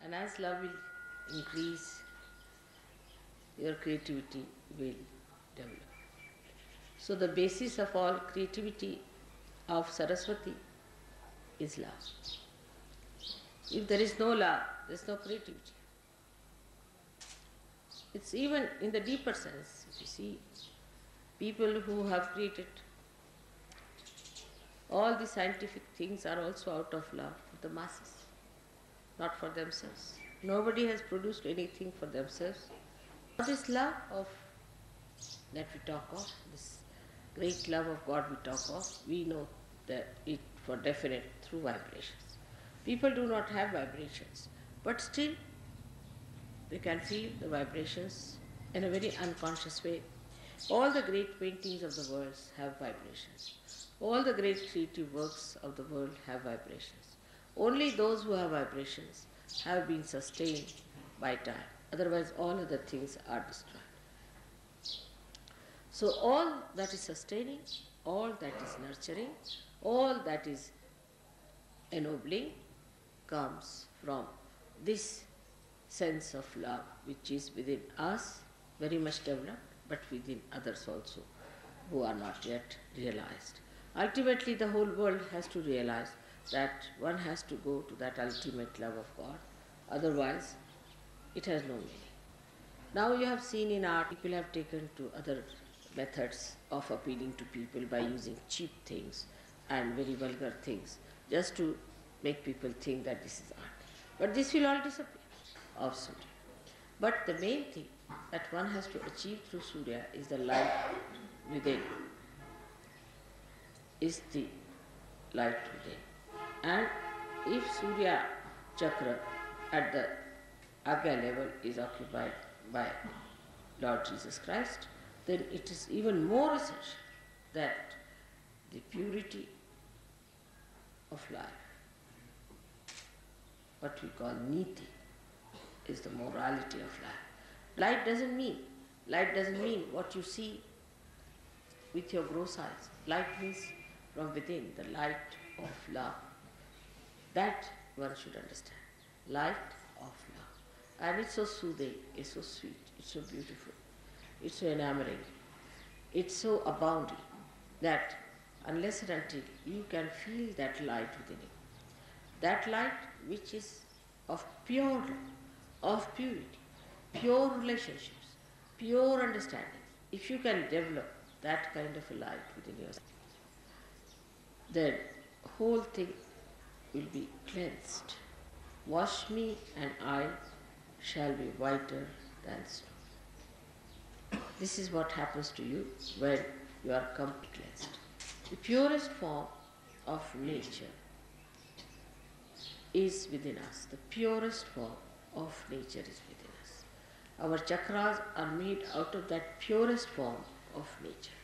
And as love will increase, your creativity will develop. So the basis of all creativity of Saraswati is love. If there is no love, there is no creativity. It's even in the deeper sense. If you see, people who have created all the scientific things are also out of love for the masses, not for themselves. Nobody has produced anything for themselves. What is love of that we talk of, this great love of God we talk of, we know that it for definite through vibrations. People do not have vibrations, but still they can feel the vibrations in a very unconscious way. All the great paintings of the world have vibrations. All the great creative works of the world have vibrations. Only those who have vibrations have been sustained by time. Otherwise, all other things are destroyed. So all that is sustaining, all that is nurturing, all that is ennobling comes from this sense of love which is within us, very much developed, but within others also who are not yet realized. Ultimately, the whole world has to realize that one has to go to that ultimate love of God, otherwise it has no meaning. Now you have seen in art, people have taken to other methods of appealing to people by using cheap things and very vulgar things, just to make people think that this is art. But this will all disappear of Surya. But the main thing that one has to achieve through Surya is the light within, is the light within. And if Surya chakra at the Agya level is occupied by Lord Jesus Christ, then it is even more essential that the purity of life, what we call niti, is the morality of life. Light doesn't mean what you see with your gross eyes. Light means from within, the light of love. That one should understand. Light of love. And it's so soothing, it's so sweet, it's so beautiful, it's so enamoring, it's so abounding that unless and until you can feel that light within you, that light which is of pure love, of purity, pure relationships, pure understanding, if you can develop that kind of a light within yourself, then whole thing will be cleansed. Wash me and I shall be whiter than snow. This is what happens to you when you are completely cleansed. The purest form of nature is within us. The purest form of nature is within us. Our chakras are made out of that purest form of nature.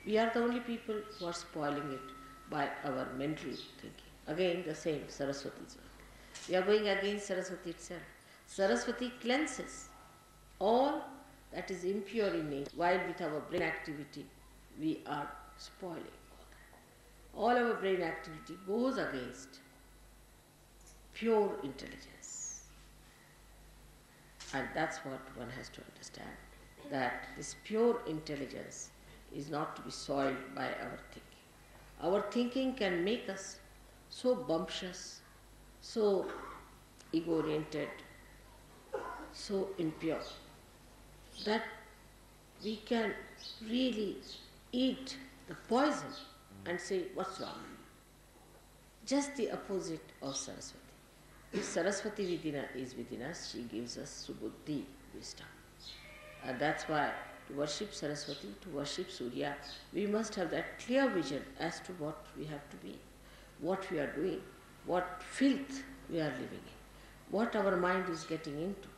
We are the only people who are spoiling it by our mental thinking. Again, the same Saraswati's work. We are going against Saraswati itself. Saraswati cleanses all that is impure in nature, while with our brain activity we are spoiling all that. All our brain activity goes against pure intelligence. And that's what one has to understand, that this pure intelligence is not to be soiled by our thinking. Our thinking can make us so bumptious, so ego-oriented, so impure, that we can really eat the poison and say, what's wrong? Just the opposite of Saraswati. If Saraswati is within us, she gives us subuddhi, wisdom. And that's why to worship Saraswati, to worship Surya, we must have that clear vision as to what we have to be, what we are doing, what filth we are living in, what our mind is getting into.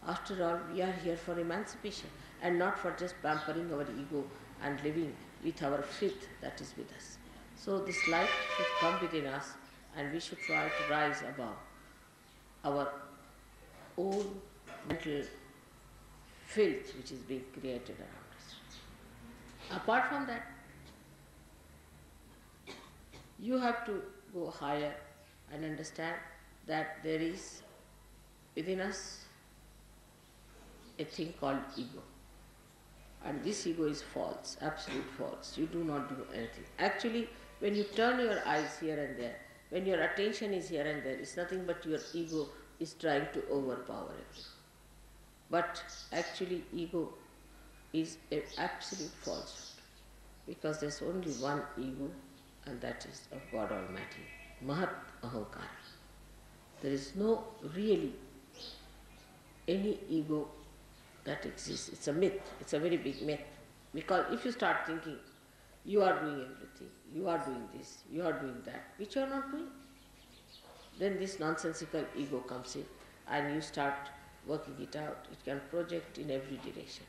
After all, we are here for emancipation and not for just pampering our ego and living with our filth that is with us. So this light should come within us and we should try to rise above our own mental filth which is being created around us. Apart from that, you have to go higher and understand that there is within us a thing called ego. And this ego is false, absolute false. You do not do anything. Actually, when you turn your eyes here and there, when your attention is here and there, it's nothing but your ego is trying to overpower everything. But actually, ego is an absolute falsehood, because there's only one ego, and that is of God Almighty, Mahat Ahankara. There is no really any ego that exists. It's a myth. It's a very big myth. Because if you start thinking, you are doing everything, you are doing this, you are doing that, which you are not doing, then this nonsensical ego comes in and you start working it out. It can project in every direction.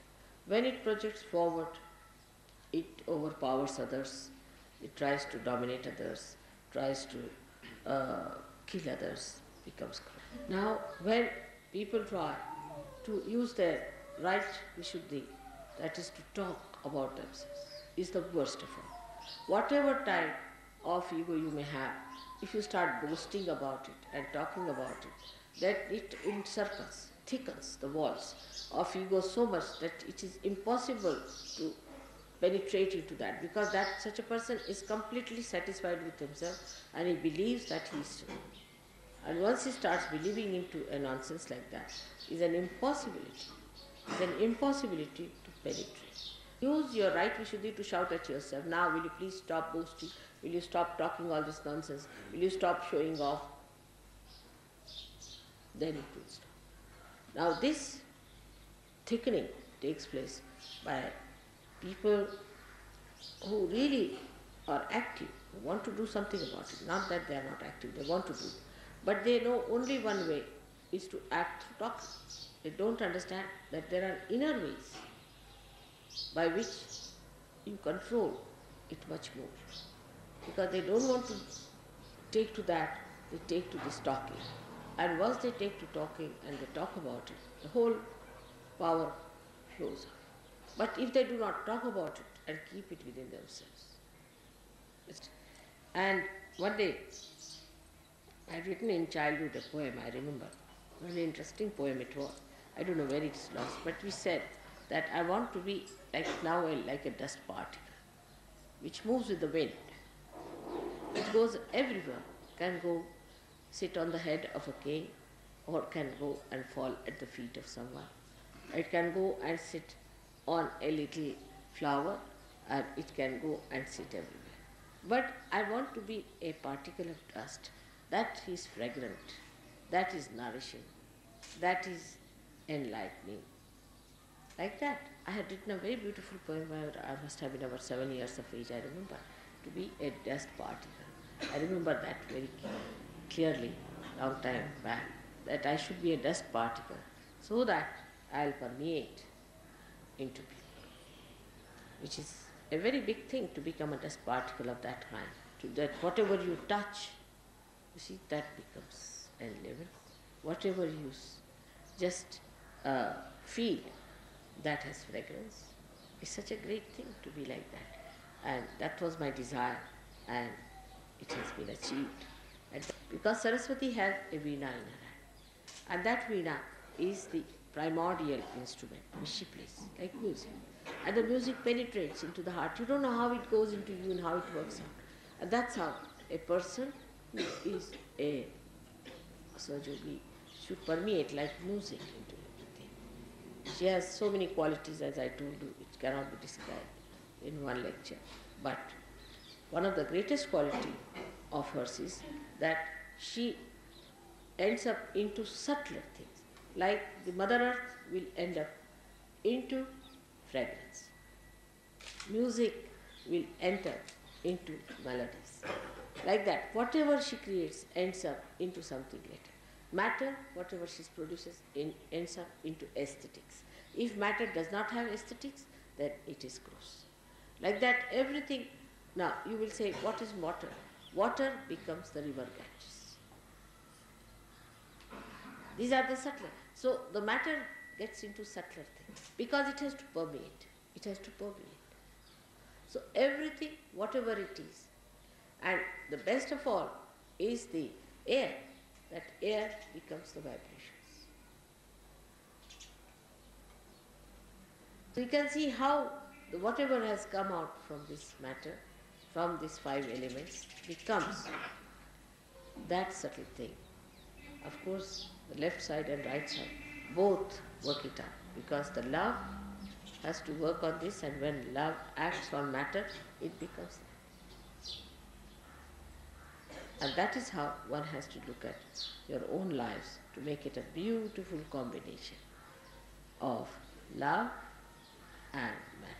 When it projects forward, it overpowers others, it tries to dominate others, tries to kill others, becomes cruel. Now, when people try to use their right Vishuddhi, that is to talk about themselves, is the worst of all. Whatever type of ego you may have, if you start boasting about it and talking about it, that it encircles, thickens the walls of ego so much that it is impossible to penetrate into that, because that such a person is completely satisfied with himself and he believes that he is true. And once he starts believing into a nonsense like that, is an impossibility. It's an impossibility to penetrate. Use your right Vishuddhi to shout at yourself, now will you please stop boasting, will you stop talking all this nonsense, will you stop showing off? Then it will stop. Now this thickening takes place by people who really are active, who want to do something about it. Not that they are not active, they want to do it. But they know only one way is to act through talking. They don't understand that there are inner ways by which you control it much more. Because they don't want to take to that, they take to this talking. And once they take to talking and they talk about it, the whole power flows out. But if they do not talk about it and keep it within themselves. And one day, I had written in childhood a poem, I remember. A very interesting poem it was. I don't know where it's lost, but we said that I want to be like now like a dust particle, which moves with the wind. It goes everywhere, can go sit on the head of a king, or can go and fall at the feet of someone. It can go and sit on a little flower, and it can go and sit everywhere. But I want to be a particle of dust that is fragrant, that is nourishing, that is enlightening. Like that. I had written a very beautiful poem where I must have been about 7 years of age, I remember, to be a dust particle. I remember that very clearly, long time back, that I should be a dust particle so that I'll permeate into people, which is a very big thing to become a dust particle of that kind. To that whatever you touch, you see, that becomes unleavened. Whatever you just feel, that has fragrance. It's such a great thing to be like that. And that was my desire, and it has been achieved. And because Saraswati has a veena in her hand, and that veena is the primordial instrument which she plays, like music. And the music penetrates into the heart. You don't know how it goes into you and how it works out. And that's how a person who is a Sahajogi should permeate like music into everything. She has so many qualities, as I told you, it cannot be described in one lecture. But one of the greatest qualities of hers is that she ends up into subtler things. Like the Mother Earth will end up into fragrance. Music will enter into melodies. Like that, whatever she creates ends up into something later. Matter, whatever she produces, ends up into aesthetics. If matter does not have aesthetics, then it is gross. Like that, everything. Now, you will say, what is water? Water becomes the river Ganges. These are the subtler. So, the matter gets into subtler things because it has to permeate. It has to permeate. So, everything, whatever it is, and the best of all is the air. That air becomes the vibrations. So you can see how whatever has come out from this matter, from these 5 elements, becomes that subtle thing. Of course, the left side and right side both work it out, because the love has to work on this, and when love acts on matter, it becomes that. And that is how one has to look at your own lives, to make it a beautiful combination of love and matter.